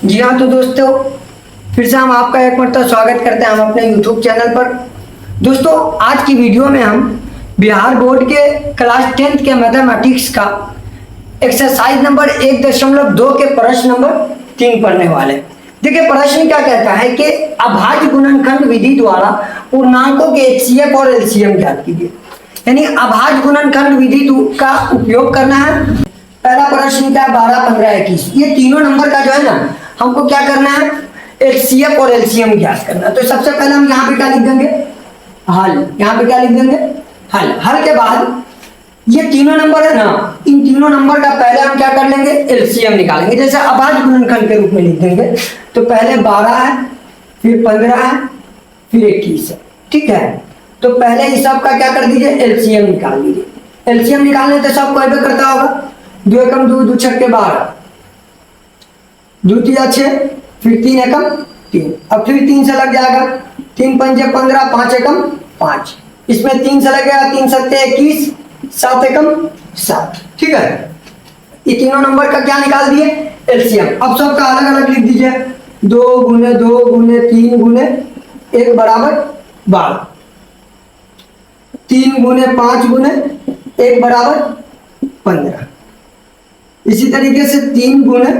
जी हाँ, तो दोस्तों फिर से हम आपका एक मरतबा स्वागत करते हैं हम अपने यूट्यूब चैनल पर। दोस्तों आज की वीडियो में हम बिहार बोर्ड के क्लास 10th के मैथमेटिक्स का एक्सरसाइज नंबर 1.2 के प्रश्न नंबर 3 पढ़ने वाले हैं। देखिए प्रश्न क्या कहता है कि अभाज्य गुणनखंड विधि द्वारा पूर्णांकों के एचसीएफ और एलसीएम ज्ञात कीजिए। यानी अभाज्य गुणनखंड विधि का उपयोग करना है। पहला प्रश्न क्या है, 12, 15, 21, ये तीनों नंबर का जो है ना हमको क्या करना है, एचसीएफ और एलसीएम ज्ञात करना है। तो सबसे पहले हम यहाँ पे क्या लिख देंगे, हल। यहाँ पे क्या लिख देंगे, हल। हल के बाद ये तीनों नंबर है ना, इन तीनों नंबर का पहले हम क्या कर लेंगे, एलसीएम निकालेंगे। जैसे अभाज्य गुणनखंड के रूप में लिख देंगे तो पहले 12 है, फिर 15 है, फिर 21 है। ठीक है, तो पहले इस सब का क्या कर दीजिए, एलसीएम निकाल दीजिए। एलसीएम निकालने तो सब कोई भी करता होगा, 2 एकम 2, 2 छक्के 12, 2 तिया 6, फिर 3 एकम 3, अब फिर 3 से लग जाएगा, 3 पंजे 15, 5 एकम 5, इसमें 3 से लगेगा, 3 सत्ते 21, 7 एकम 7। ठीक है, ये तीनों नंबर का क्या निकाल दिए, एलसीएम। अब सबका अलग अलग लिख दीजिए, 2 गुने 2 गुने 3 गुने 1 बराबर 12, 3 गुने 5 गुने 1 बराबर 15, इसी तरीके से 3 गुने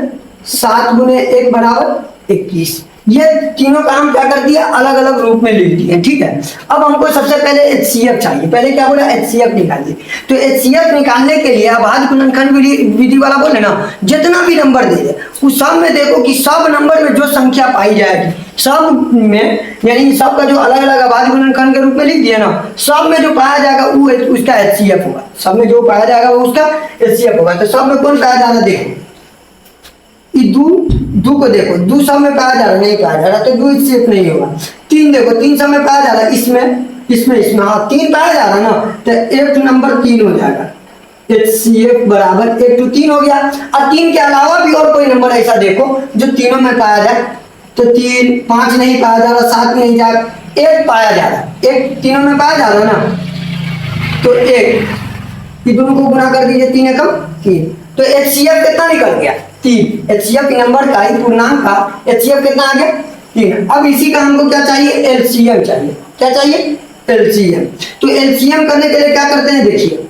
7 गुने 1 बराबर 21। ये तीनों का हम क्या कर दिया, अलग अलग रूप में लिख दिए। ठीक है, अब हमको सबसे पहले एचसीएफ चाहिए। पहले क्या बोला, एचसीएफ निकालिए। तो एचसीएफ निकालने के लिए अभाज्य गुणनखंड विधि वाला बोले ना, जितना भी नंबर दे दे उस सब में देखो कि सब नंबर में जो संख्या पाई जाएगी, सब में यानी सब का जो अलग अलग अभाज्य गुणनखंड के रूप में लिख दिया ना, सब में जो पाया जाएगा वो उसका एचसीएफ होगा। सब में जो पाया जाएगा वो उसका एचसीएफ होगा। तो सब में कौन पाया जा रहा, देखो ये 2 को देखो, 2 सब में पाया जा रहा, नहीं पाया जा रहा तो 2 एचसीएफ नहीं होगा। 3 देखो, 3 सब में पाया जा रहा, इसमें हाँ 3 पाया जा रहा ना, तो 1 नंबर 3 हो जाएगा। एचसीएफ बराबर 1 to 3 हो गया। और 3 के अलावा भी और कोई नंबर ऐसा देखो जो तीनों में पाया जाए, तो 3, 5 नहीं पाया जा रहा, 7 नहीं जा रहा, 1 पाया जा रहा, 1 तीनों में पाया जा रहा ना, तो 1 ये दोनों को गुना कर दीजिए, 3 एकम 3, तो एचसीएफ कितना निकल गया, 3। एचसीएफ नंबर का ही पूर्णांक का एचसीएफ कितना आ गया, 3। अब इसी का हमको क्या चाहिए, एलसीएम चाहिए। क्या चाहिए, एलसीएम। तो एलसीएम करने के लिए क्या करते हैं, देखिए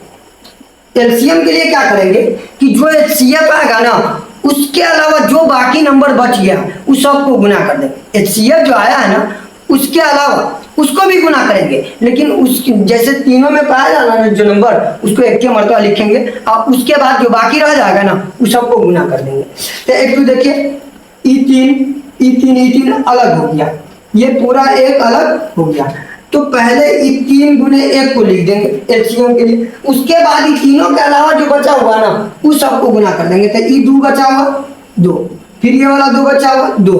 एलसीएम के लिए क्या करेंगे कि जो एचसीएफ आएगा ना उसके अलावा जो बाकी नंबर बच गया उस सबको गुना कर देंगे। एचसीएफ जो आया है ना उसके अलावा उसको भी गुना करेंगे, लेकिन उस जैसे तीनों में पाया जा रहा है जो नंबर उसको एक के मरतबा लिखेंगे और उसके बाद जो बाकी रह जाएगा ना उस सबको गुना कर देंगे। तो एक तो देखिए E3 अलग हो गया, ये पूरा एक अलग हो गया। तो पहले E3 गुने 1 को लिख देंगे एलसीएम के लिए, उसके बाद ये तीनों के अलावा जो बचा हुआ ना उस सबको गुना कर देंगे। तो E2 बचा हुआ 2, फिर ये वाला 2 बचा हुआ 2,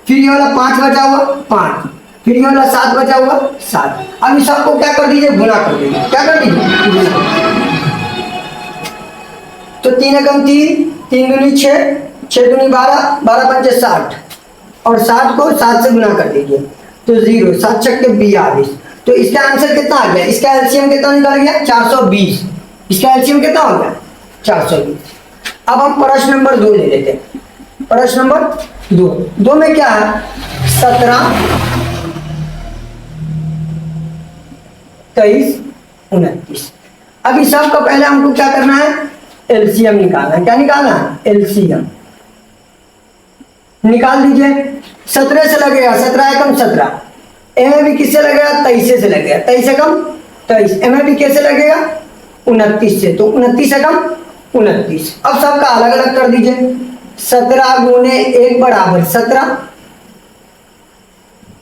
फिर ये वाला 5 बचा हुआ 5, फिर ये वाला 7 बचा हुआ 7। अब इस सबको क्या कर दीजिए, गुना कर दीजिए। क्या कर दीजिए, तो 3 एकम 3, 3 दूनी 6, 6 दूनी 12, 12 पंचे 60, और 7 को 7 से गुना कर दीजिए तो 0, 7 छक्के 42। तो इसका आंसर कितना आ गया, इसका एलसीएम कितना निकल गया, 420। इसका एलसीएम कितना हो गया, 420। अब हम प्रश्न नंबर 2 ले लेते हैं। प्रश्न नंबर 2 में क्या है, 17, 23, 29। अब इस सब का पहले हमको क्या करना है, एलसीएम निकालना है। क्या निकालना है, एलसीएम निकाल दीजिए। 17 से लगेगा, 17 एकम 17, एम भी किससे लगेगा, 23 से लगेगा, 23 एकम 23, एम भी कैसे लगेगा, 29 से, तो 29 एकम 29। अब सबका अलग अलग कर दीजिए, 17 गुने 1 बराबर 17,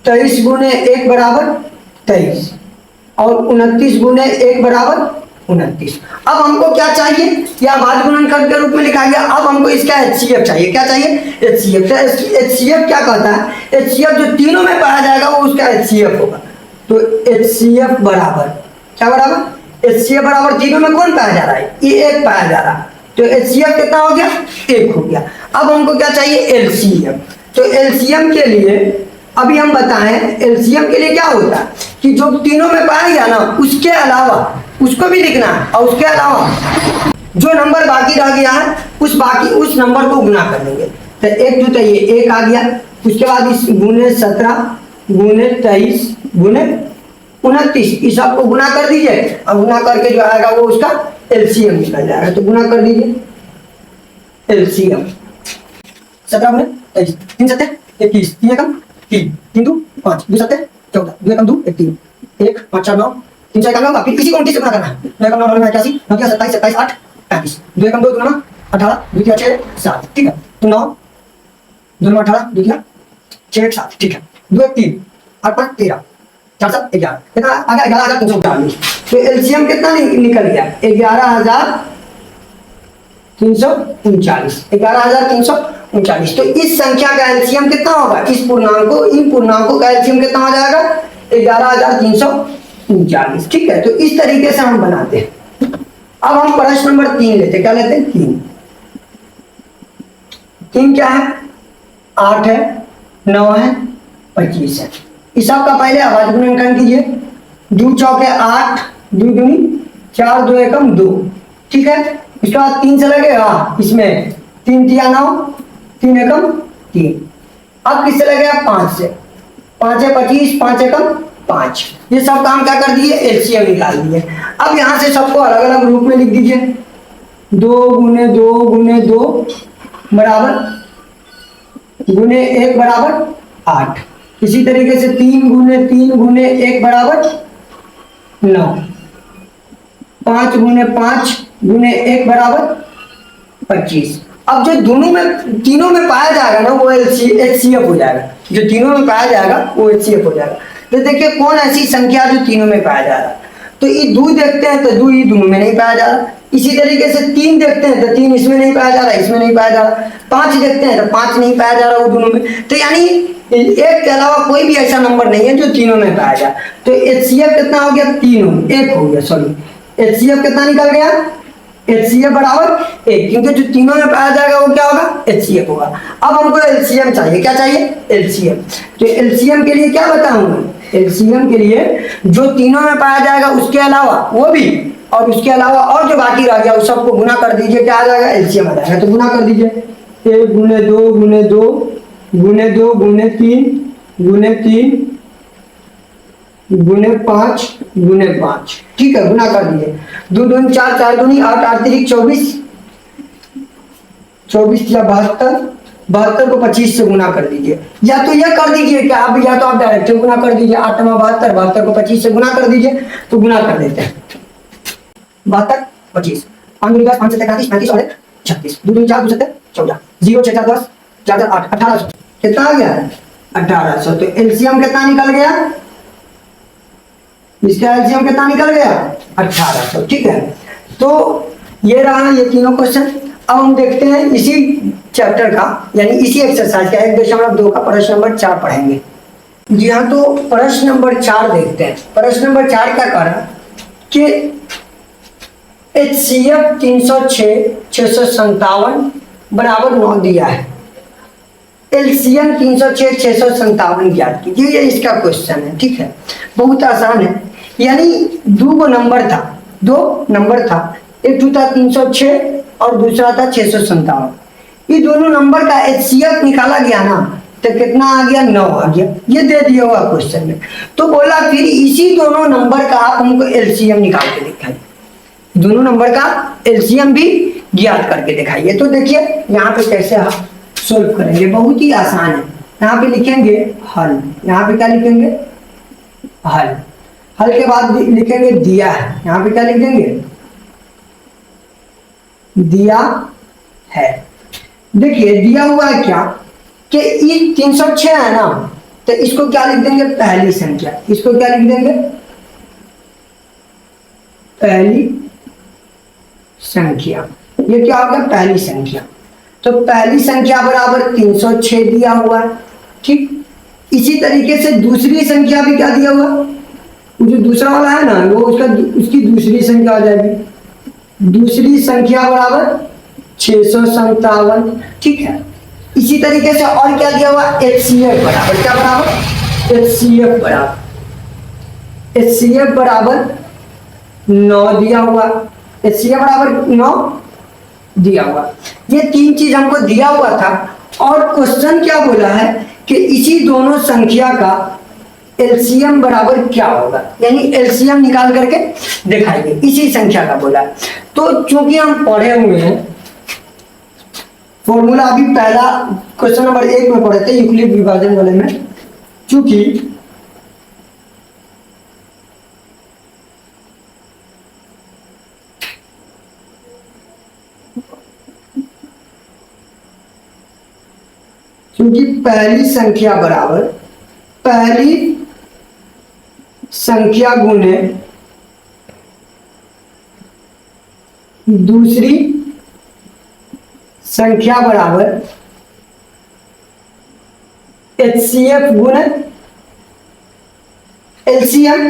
23 गुने 1 बराबर 23, और 29 गुने 1 बराबर 29। अब हमको क्या चाहिए, या अभाज्य गुणनखंड के रूप में लिखा गया। अब हमको इसका एचसीएफ चाहिए। क्या चाहिए, एचसीएफ। एचसीएफ क्या कहता है, एचसीएफ जो तीनों में पाया जाएगा वो उसका एचसीएफ होगा। तो एचसीएफ बराबर क्या, बराबर एचसीएफ बराबर तीनों में कौन पाया जा रहा है, ये 1 पाया जा रहा है, तो एचसीएफ कितना हो गया, 1 हो गया। अब हमको क्या चाहिए, एलसीएम। तो एलसीएम के लिए अभी हम बताएं, एलसीएम के लिए क्या होता है कि जो तीनों में पाया गया ना उसके अलावा उसको भी लिखना है, और उसके अलावा जो नंबर बाकी रह गया है उस नंबर को गुना कर देंगे। तो एक तो ये एक आ गया, उसके बाद इस गुने 17 गुने 23 गुने 29, इस सबको गुना कर दीजिए। अब गुना करके जो आएगा वो उसका एलसीएम निकल जाएगा। तो गुना कर दीजिए एलसीएम 17 गुने 23, 3 7 21, 3 एकम 3, 3 2 5, 2 7 14, 2 एकम 2 1 3, 1 5 4 9, 3 4 9, फिर इसी को 29 से गुना करना है। 2 एकम 9 9 81, 9 27 27 8 35, 2 एकम 2 2 18, 2 6 7, ठीक है। तो 9 2 18, 2 6 7, ठीक है। 2 1 3 8 5 13, 4 7 11, कितना आ गया 11340। तो एलसीएम कितना निकल गया 11339, 11339। तो इस संख्या का एलसीएम कितना होगा, इन पूर्णांकों का एलसीएम कितना हो जाएगा 11339, ठीक है। तो इस तरीके से हम बनाते हैं। अब हम प्रश्न नंबर 3 लेते हैं। क्या लेते हैं 3 क्या है 8 है 9 है 25 है। इस सब का पहले आवाज गुणनखंड कीजिए। 2 चौके 8, 2 दूनी 4, 2 एकम 2, ठीक है। इसके बाद 3 से लगेगा इसमें 3 तिया 9, 3 एकम 3। अब किससे लगेगा 5 से, 5 है 25, 5 एकम 5। ये सब काम क्या कर दिए एलसीएम निकाल दिए। अब यहां से सबको अलग अलग रूप में लिख दीजिए। 2 गुने 2 गुने 2 बराबर गुने 1 बराबर 8। इसी तरीके से 3 गुने 3 गुने 1 बराबर 9। 5 गुने 5 गुने 1 बराबर 25। अब जो तीनों में पाया जाएगा ना वो एचसीएफ हो जाएगा। जो तीनों में पाया जाएगा वो एचसीएफ हो जाएगा। तो देखिए कौन ऐसी संख्या जो तीनों में पाया जा रहा है। तो ये 2 देखते हैं तो 2 ही दोनों में नहीं पाया जा रहा। इसी तरीके से 3 देखते हैं तो 3 इसमें नहीं पाया जा रहा, इसमें नहीं पाया जा रहा। 5 देखते हैं तो 5 नहीं पाया जा रहा वो दोनों में। तो यानी एक के अलावा कोई भी ऐसा नंबर नहीं है जो तीनों में पाया जाए। तो एचसीएफ कितना हो गया 3 1 हो गया, सॉरी एचसीएफ कितना निकल गया एचसीएफ बराबर 1, क्योंकि जो तीनों में पाया जाएगा वो क्या होगा एचसीएफ होगा। अब हमको एलसीएम चाहिए, क्या चाहिए एलसीएम। तो एलसीएम के लिए क्या बताऊंगा, एलसीएम के लिए जो तीनों में पाया जाएगा उसके अलावा वो भी, और उसके अलावा और जो बाकी रह गया उस सबको गुना कर दीजिए, क्या आ जाएगा एलसीएम आ जाएगा। तो गुना कर दीजिए 1 गुने 2 गुने 2 गुने 2 गुने 3 गुने 3 गुने 5 गुने 5, ठीक है। गुना कर दीजिए 2 दूनी 4, 4 दूनी 8, 8 तिरिक 24, 24 या 72, 72 को 25 से गुना कर दीजिए। या तो यह कर दीजिए कि आप डायरेक्ट गुना कर दीजिए। 8 9 72, 72 को 25 से गुना कर दीजिए। तो गुना कर देते हैं 72 25, 5 दूनी 10, 5 7 35, 35 और 1 36, 2 दूनी 4 2 7 14, 0 6 4 10 4 4 8, 1800। कितना आ गया 1800। तो एलसीएम कितना निकल गया, इसका एलसीएम कितना निकल गया 1800, ठीक है। तो ये रहा ये तीनों क्वेश्चन। अब हम देखते हैं इसी चैप्टर का यानी इसी एक्सरसाइज का 1.2 का प्रश्न नंबर 4 पढ़ेंगे। जी हाँ, तो प्रश्न नंबर 4 देखते हैं। प्रश्न नंबर 4 क्या कर रहा है कि एचसीएफ 306 657 बराबर 9 दिया है। एलसीएम 306 657 ज्ञात कीजिए, ये इसका क्वेश्चन है, ठीक है। बहुत आसान है। यानी 2 नंबर था, एक था 306 और दूसरा था 657। ये दोनों नंबर का एचसीएफ निकाला गया ना तो कितना आ गया 9 आ गया। ये दे दिया हुआ क्वेश्चन में। तो बोला फिर इसी दोनों नंबर का आप हमको एलसीएम निकाल के दिखाइए, दोनों नंबर का एलसीएम भी ज्ञात करके दिखाइए। तो देखिए यहाँ पे कैसे आप सोल्व करेंगे, बहुत ही आसान है। यहाँ पे लिखेंगे हल, यहाँ पे क्या लिखेंगे हल, हल के बाद लिखेंगे दिया है। यहाँ पे क्या लिख देंगे दिया है। देखिए दिया हुआ है क्या कि ये 306 है ना, तो इसको क्या लिख देंगे पहली संख्या। इसको क्या लिख देंगे पहली संख्या। ये क्या होगा पहली संख्या। तो पहली संख्या बराबर 306 दिया हुआ है, ठीक। इसी तरीके से दूसरी संख्या भी क्या दिया हुआ, वो जो दूसरा वाला है ना वो उसकी दूसरी संख्या आ जाएगी। दूसरी संख्या बराबर 657, ठीक है। इसी तरीके से और क्या दिया हुआ एचसीएफ बराबर क्या बराबर एचसीएफ बराबर 9 दिया हुआ। एचसीएफ बराबर 9 दिया हुआ। ये 3 चीज हमको दिया हुआ था और क्वेश्चन क्या बोला है कि इसी दोनों संख्या का एलसीएम बराबर क्या होगा, यानी एलसीएम निकाल करके दिखाएंगे, इसी संख्या का बोला है। तो चूंकि हम पढ़े हुए हैं फॉर्मूला, अभी पहला क्वेश्चन नंबर 1 में पढ़े थे यूक्लिड विभाजन वाले में, चूंकि पहली संख्या बराबर पहली संख्या गुने दूसरी संख्या बराबर एचसीएफ गुने एलसीएम।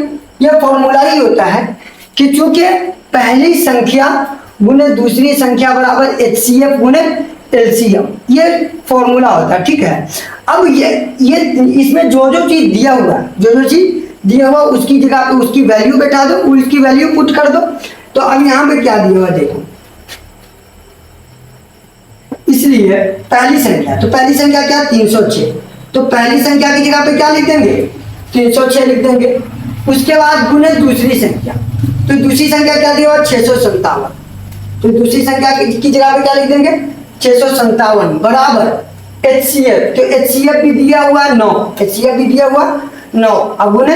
यह फॉर्मूला ही होता है कि चूंकि पहली संख्या गुने दूसरी संख्या बराबर एचसीएफ गुने एलसीएम, ये फॉर्मूला होता है, ठीक है। अब ये इसमें जो जो चीज दिया हुआ उसकी जगह पे उसकी वैल्यू बैठा दो, उसकी वैल्यू पुट कर दो। तो अब यहाँ पे क्या दिया हुआ देखो, इसलिए पहली संख्या, तो पहली संख्या क्या 306, तो पहली संख्या की जगह पे क्या लिख देंगे 306 लिख देंगे। उसके बाद गुने दूसरी संख्या, तो दूसरी संख्या क्या दिया हुआ 657, तो दूसरी संख्या की जगह पे क्या लिख देंगे 657 बराबर एचसीएफ, तो एचसीएफ भी दिया हुआ 9, एचसीएफ भी दिया हुआ 9, अब गुने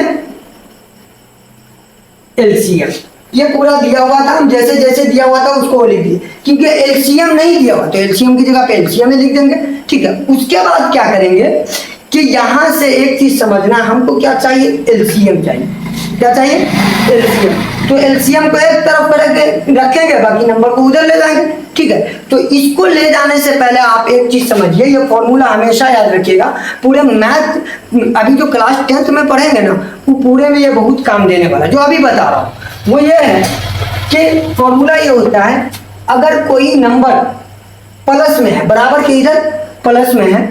एलसीएम। ये पूरा दिया हुआ था, हम जैसे जैसे दिया हुआ था उसको लिख दिए, क्योंकि एलसीएम नहीं दिया हुआ तो एलसीएम की जगह पे एलसीएम लिख देंगे, ठीक है। उसके बाद क्या करेंगे कि यहां से एक चीज समझना, हमको क्या चाहिए एलसीएम चाहिए, क्या चाहिए एलसीएम। तो एलसीएम को एक तरफ रखेंगे, बाकी नंबर को उधर ले जाएंगे, ठीक है। तो इसको ले जाने से पहले आप एक चीज समझिए, ये फॉर्मूला हमेशा याद रखिएगा। पूरे मैथ अभी जो क्लास 10th में पढ़ेंगे ना, वो पूरे में ये बहुत काम देने वाला, जो अभी बता रहा हूँ वो ये है कि फॉर्मूला ये होता है, अगर कोई नंबर प्लस में है, बराबर के इधर प्लस में है,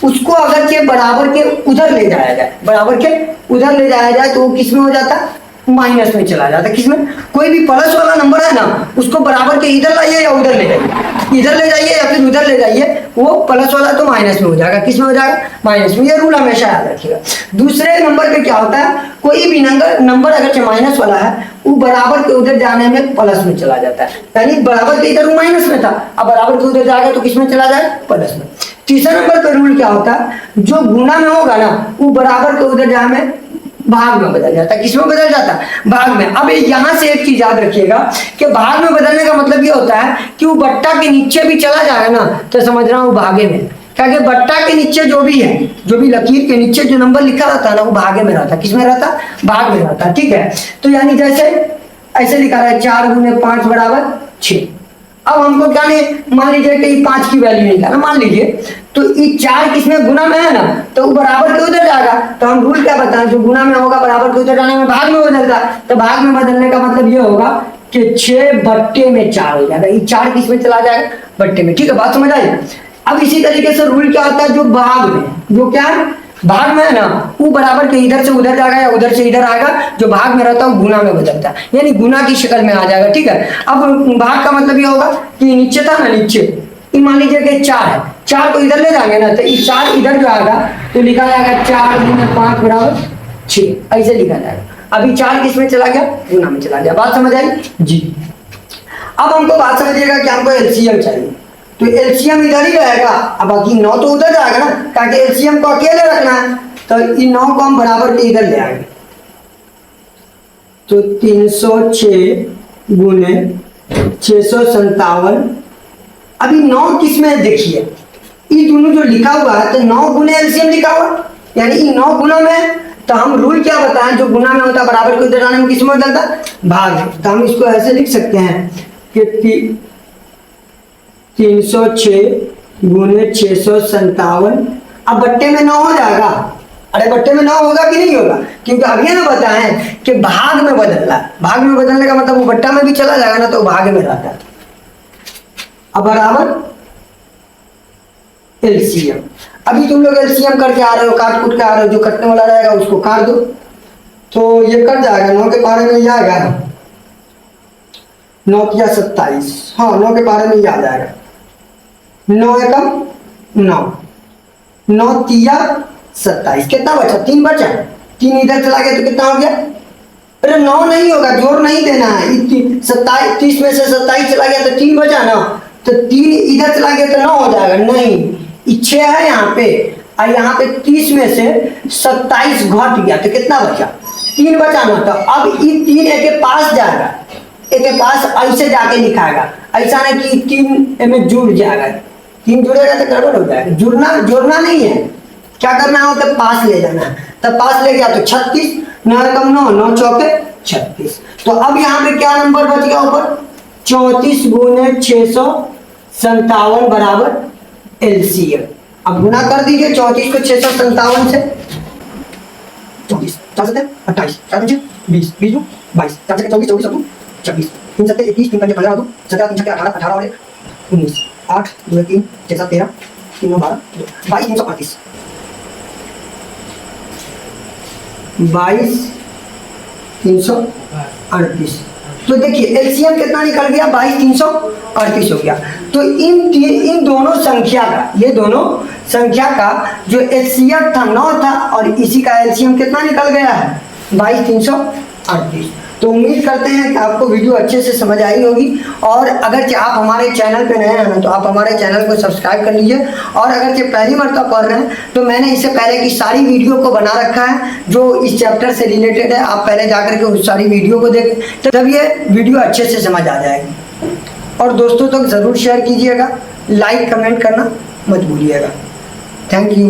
उसको अगर के बराबर के उधर ले जाया जाए, बराबर के उधर ले जाया जाए, तो वो किस में हो जाता है माइनस में चला जाता है। किसमें, कोई भी प्लस वाला नंबर है ना, उसको बराबर के इधर लाइए या उधर ले जाइए, इधर ले जाइए या फिर उधर ले जाइए, वो प्लस वाला तो माइनस में हो जाएगा, किस में हो जाएगा माइनस में। ये रूल हमेशा याद रखिएगा। दूसरे नंबर पे क्या होता है, कोई भी नंबर अगर माइनस वाला है, वो बराबर के उधर जाने में प्लस में चला जाता है, यानी बराबर के इधर वो माइनस में था, अब बराबर के उधर जाएगा तो किस में चला जाए प्लस में। तीसरा नंबर पे रूल क्या होता है, जो गुना में होगा ना, वो बराबर के उधर जाने में भाग में बदल जाता है, किसमें बदल जाता है भाग में। अब यहां से एक चीज याद रखिएगा कि भाग में बदलने का मतलब ये होता है कि वो बट्टा के नीचे भी चला जाएगा ना, तो समझ रहा हूं भागे में, क्योंकि बट्टा के नीचे जो भी है, जो भी लकीर के नीचे जो नंबर लिखा रहता है ना, वो भागे में रहता है, किसमें रहता भाग में रहता है, ठीक है। तो यानी जैसे ऐसे लिखा है 4 गुने 5 बराबर 6। अब हमको क्या नहीं, मान लीजिए कि 5 की वैल्यू निकालना, मान लीजिए तो ये 4 किसमें गुना में है ना, तो वो बराबर के उधर जाएगा। तो हम रूल क्या बताएं, जो गुना में होगा बराबर के उधर जाने में भाग में बदलता, तो भाग में बदलने का मतलब ये होगा कि 6 बट्टे में 4 हो जाएगा, ये 4 किसमें चला जाएगा बट्टे में, ठीक है, बात समझ आई। अब इसी तरीके से रूल क्या होता है, जो भाग में, जो क्या है भाग में है ना, वो बराबर के इधर से उधर जाएगा या उधर से इधर आएगा, जो भाग में रहता है वो गुना में बदलता है, यानी गुना की शक्ल में आ जाएगा, ठीक है। अब भाग का मतलब ये होगा कि नीचे था ना, नीचे मान लीजिए कि 4 है, 4 को इधर ले जाएंगे ना, तो ये 4 इधर जो आएगा तो लिखा जाएगा 4 गुना 5 बराबर 6, ऐसे लिखा जाएगा। अभी 4 किस में चला गया गुना में चला गया, बात समझ आई जी। अब हमको बात समझिएगा कि हमको एलसीएम चाहिए, तो एलसीएम इधर ही रहेगा, अब बाकी 9 तो उधर जाएगा ना, ताकि एलसीएम को अकेले रखना है, तो इन 9 को हम बराबर के इधर ले आएंगे, तो 306 गुने 657। अभी 9 किसमें देखिए, ये दोनों जो लिखा हुआ है तो 9 गुने एलसीएम लिखा हुआ, यानी इन 9 गुना में, तो हम रूल क्या बताएं, जो गुना में होता है बराबर के उधर जाने में किसमें बदलता भाग में। तो हम इसको ऐसे लिख सकते हैं कि 306 गुने 657, अब बट्टे में 9 हो जाएगा। अरे बट्टे में 9 होगा कि नहीं होगा, क्योंकि अभी ना बताएं कि भाग में बदलना, भाग में बदलने का मतलब वो बट्टा में भी चला जाएगा ना, तो भाग में रहता है। अब बराबर एलसीएम, अभी तुम लोग एलसीएम करके आ रहे हो, काट कूट के आ रहे हो, जो कटने वाला रहेगा उसको काट दो, तो ये कट जाएगा, 9 के पारे में ये आएगा 9 या 27, हाँ 9 के पारे में ये आ जाएगा, 9 एकम 9, 9 तिया 27, कितना बचा? 3 बचा, 3 इधर चला गया तो कितना हो गया? अरे 9 नहीं होगा, जोर नहीं देना है। 27, 30 में से 27 चला गया तो 3 बचा ना, तो 3 इधर चला गया तो 9 हो जाएगा। नहीं, 6 है यहाँ पे, और यहाँ पे 30 में से 27 घट गया तो कितना बचा? 3 बचा ना। तो अब ये 3 एक के पास जाएगा, एक के पास ऐसे जाके लिखाएगा, ऐसा नहीं कि 3 में जुड़ जाएगा। 3 जुड़ेगा तो गड़बड़ हो जाएगा। जोड़ना नहीं है, क्या करना है? तो पास ले जाना है। तब पास ले गया तो 36, 9 कम 9, 9 चौके 36। तो अब यहाँ पे क्या नंबर बच गया ऊपर? 34 गुने 657 बराबर एलसीएम। अब गुना कर दीजिए 34 को 657 से। 34 28 20 20 22 4 24 24 26 3 7 21 3 5 15 2 17 3 18 18 और 19 8 2 3 6 7 13 3 9 12 22 338 22 338। तो देखिए एलसीएम कितना निकल गया? 22 338 हो गया। तो इन दोनों संख्या का, ये दोनों संख्या का जो एचसीएफ था 9 था, और इसी का एलसीएम कितना निकल गया है? 22 338। तो उम्मीद करते हैं कि आपको वीडियो अच्छे से समझ आई होगी। और अगर आप हमारे चैनल पे नए हैं तो आप हमारे चैनल को सब्सक्राइब कर लीजिए। और अगर पहली मरतबा पढ़ रहे हैं तो मैंने इससे पहले की सारी वीडियो को बना रखा है जो इस चैप्टर से रिलेटेड है। आप पहले जाकर के उस सारी वीडियो को देखें, तब ये वीडियो अच्छे से समझ आ जाएगी। और दोस्तों तक ज़रूर शेयर कीजिएगा, लाइक कमेंट करना मत भूलिएगा। Thank you.